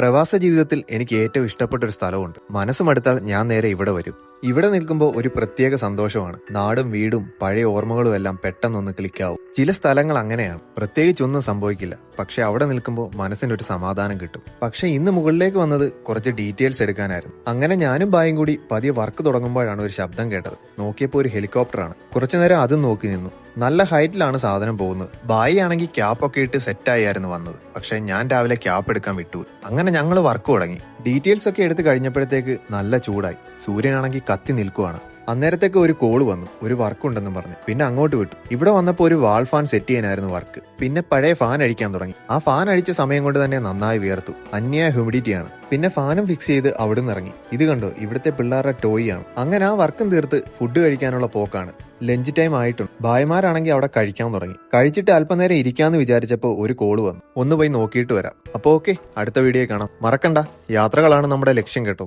പ്രവാസ ജീവിതത്തിൽ എനിക്ക് ഏറ്റവും ഇഷ്ടപ്പെട്ട ഒരു സ്ഥലമുണ്ട്. മനസ്സ് മടുത്താൽ ഞാൻ നേരെ ഇവിടെ വരും. ഇവിടെ നിൽക്കുമ്പോൾ ഒരു പ്രത്യേക സന്തോഷമാണ്. നാടും വീടും പഴയ ഓർമ്മകളും എല്ലാം പെട്ടെന്നൊന്ന് ക്ലിക്കാവും. ചില സ്ഥലങ്ങൾ അങ്ങനെയാണ്, പ്രത്യേകിച്ചൊന്നും സംഭവിക്കില്ല, പക്ഷെ അവിടെ നിൽക്കുമ്പോൾ മനസ്സിനൊരു സമാധാനം കിട്ടും. പക്ഷെ ഇന്ന് മുകളിലേക്ക് വന്നത് കുറച്ച് ഡീറ്റെയിൽസ് എടുക്കാനായിരുന്നു. അങ്ങനെ ഞാനും ബായും കൂടി പതിയെ വർക്ക് തുടങ്ങുമ്പോഴാണ് ഒരു ശബ്ദം കേട്ടത്. നോക്കിയപ്പോൾ ഒരു ഹെലികോപ്റ്ററാണ്. കുറച്ചുനേരം അതും നോക്കി നിന്നു. നല്ല ഹൈറ്റിലാണ് സാധനം പോകുന്നത്. ബായി ആണെങ്കിൽ ക്യാപ്പൊക്കെ ഇട്ട് സെറ്റായിരുന്നു വന്നത്. പക്ഷെ ഞാൻ രാവിലെ ക്യാപ്പ് എടുക്കാൻ വിട്ടു. അങ്ങനെ ഞങ്ങൾ വർക്ക് തുടങ്ങി. ഡീറ്റെയിൽസ് ഒക്കെ എടുത്ത് കഴിഞ്ഞപ്പോഴത്തേക്ക് നല്ല ചൂടായി. സൂര്യനാണെങ്കിൽ കത്തി നിൽക്കുവാണ്. അന്നേരത്തേക്ക് ഒരു കോള് വന്നു, ഒരു വർക്ക് ഉണ്ടെന്നും പറഞ്ഞു. പിന്നെ അങ്ങോട്ട് വിട്ടു. ഇവിടെ വന്നപ്പോൾ ഒരു വാൾ ഫാൻ സെറ്റ് ചെയ്യാനായിരുന്നു വർക്ക്. പിന്നെ പഴയ ഫാൻ അഴിക്കാൻ തുടങ്ങി. ആ ഫാൻ അഴിച്ച സമയം കൊണ്ട് തന്നെ നന്നായി വിയർത്തു. അന്യായ ഹ്യൂമിഡിറ്റിയാണ്. പിന്നെ ഫാനും ഫിക്സ് ചെയ്ത് അവിടുന്ന് ഇറങ്ങി. ഇത് കണ്ടോ, ഇവിടുത്തെ പിള്ളേരുടെ ടോയ് ആണ്. അങ്ങനെ ആ വർക്കും തീർത്ത് ഫുഡ് കഴിക്കാനുള്ള പോക്കാണ്. ലഞ്ച് ടൈം ആയിട്ടുണ്ട്. ഭായിമാരാണെങ്കിൽ അവിടെ കഴിക്കാൻ തുടങ്ങി. കഴിച്ചിട്ട് അല്പനേരം ഇരിക്കാന്ന് വിചാരിച്ചപ്പോൾ ഒരു കോള് വന്നു. ഒന്ന് പോയി നോക്കിയിട്ട് വരാം. അപ്പോൾ ഓക്കെ, അടുത്ത വീഡിയോ കാണാം. മറക്കണ്ട, യാത്രകളാണ് നമ്മുടെ ലക്ഷ്യം കേട്ടോ.